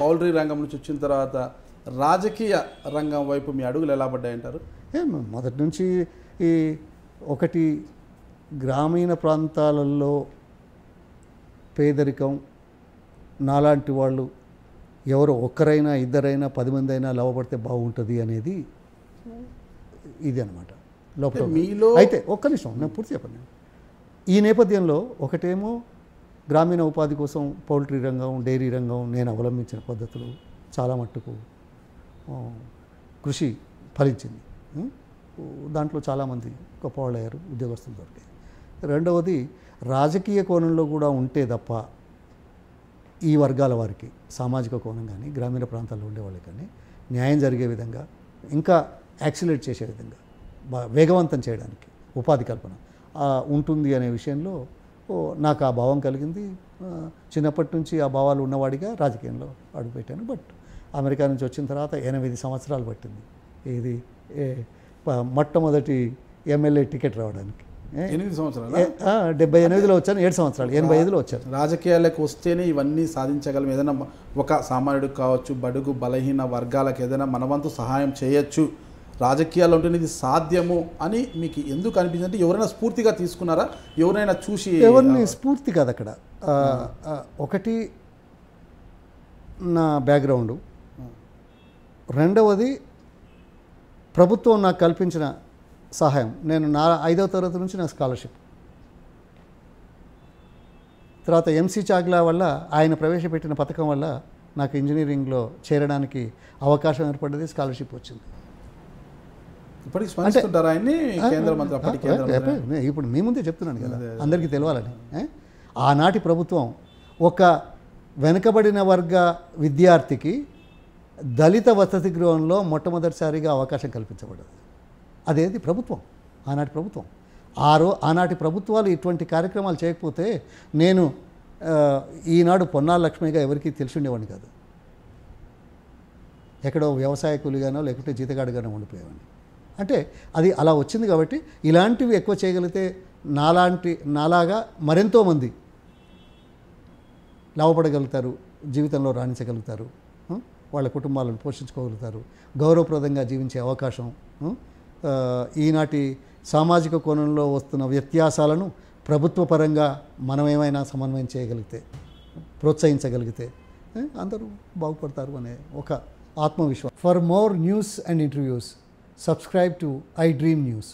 Poultry రంగం నుంచి వచ్చిన తర్వాత రాజకీయ రంగం వైపు మీ అడుగులు ఎలా పడ్డాయంటారు? మొదటి నుంచి ఈ ఒకటి గ్రామీణ ప్రాంతాలలో పేదరికం, నాలాంటి వాళ్ళు ఎవరో ఒక్కరైనా ఇద్దరైనా 10 మంది అయినా లాభపడితే బాగుంటుంది అనేది ఇది అనమాట లోపల మీలో. అయితే ఒక్క నిమిషం నేను పూర్తి చెప్పండి. ఈ నేపథ్యంలో ఒకటేమో గ్రామీణ ఉపాధి కోసం పౌల్ట్రీ రంగం, డైరీ రంగం నేను అవలంబించిన పద్ధతులు చాలా మట్టుకు కృషి ఫలించింది. దాంట్లో చాలామంది గొప్పవాళ్ళు అయ్యారు, ఉద్యోగస్తులు దొరికాయి. రెండవది రాజకీయ కోణంలో కూడా ఉంటే తప్ప ఈ వర్గాల వారికి సామాజిక కోణం కానీ గ్రామీణ ప్రాంతాల్లో ఉండేవాళ్ళకి కానీ న్యాయం జరిగే విధంగా, ఇంకా యాక్సిలేట్ చేసే విధంగా, వేగవంతం చేయడానికి ఉపాధి కల్పన ఉంటుంది అనే విషయంలో నాకు ఆ భావం కలిగింది. చిన్నప్పటి నుంచి ఆ భావాలు ఉన్నవాడిగా రాజకీయంలో అడుగుపెట్టాను. బట్ అమెరికా నుంచి వచ్చిన తర్వాత 8 సంవత్సరాలు పట్టింది ఇది మొట్టమొదటి ఎమ్మెల్యే టికెట్ రావడానికి. 8 సంవత్సరాలు 78లో వచ్చాను, 7 సంవత్సరాలు 85లో వచ్చాను. రాజకీయాలకు వస్తేనే ఇవన్నీ సాధించగలం. ఏదైనా ఒక సామాన్యుడికి కావచ్చు, బడుగు బలహీన వర్గాలకు ఏదైనా మనవంతు సహాయం చేయొచ్చు, రాజకీయాలు ఉంటేనే ఇది సాధ్యము అని మీకు ఎందుకు అనిపించింది? అంటే ఎవరైనా స్ఫూర్తిగా తీసుకున్నారా? ఎవరైనా చూసి? ఎవరిని స్ఫూర్తి కాదు అక్కడ. ఒకటి నా బ్యాక్గ్రౌండు, రెండవది ప్రభుత్వం నాకు కల్పించిన సహాయం. నేను 5వ తరగతి నుంచి నాకు స్కాలర్షిప్, తర్వాత ఎంసీ చాగ్లా వల్ల ఆయన ప్రవేశపెట్టిన పథకం వల్ల నాకు ఇంజనీరింగ్లో చేరడానికి అవకాశం ఏర్పడ్డది, స్కాలర్షిప్ వచ్చింది. ఇప్పటికి స్పందిస్తుంటారా ఆయన్ని కేంద్ర మంత్రి? ఇప్పుడు మీ ముందే చెప్తున్నాను కదా, అందరికీ తెలవాలని. ఆనాటి ప్రభుత్వం ఒక వెనుకబడిన వర్గ విద్యార్థికి దళిత వసతి గృహంలో మొట్టమొదటిసారిగా అవకాశం కల్పించబడ్డది. అదేది ప్రభుత్వం, ఆనాటి ప్రభుత్వం. ఆనాటి ప్రభుత్వాలు ఇటువంటి కార్యక్రమాలు చేయకపోతే నేను ఈనాడు పొన్నాల లక్ష్మిగా ఎవరికీ తెలిసి ఉండేవాడిని కాదు. ఎక్కడో వ్యవసాయ కూలిగానో లేకుంటే జీతగాడిగానో ఉండిపోయేవాడిని. అంటే అది అలా వచ్చింది. కాబట్టి ఇలాంటివి ఎక్కువ చేయగలిగితే నాలాగా మరెంతోమంది లాభపడగలుగుతారు, జీవితంలో రాణించగలుగుతారు, వాళ్ళ కుటుంబాలను పోషించుకోగలుగుతారు, గౌరవప్రదంగా జీవించే అవకాశం. ఈనాటి సామాజిక కోణంలో వస్తున్న వ్యత్యాసాలను ప్రభుత్వ పరంగా మనం ఏమైనా సమన్వయం చేయగలిగితే, ప్రోత్సహించగలిగితే అందరూ బాగుపడతారు అనే ఒక ఆత్మవిశ్వాసం. For more news and interviews, subscribe to iDream News.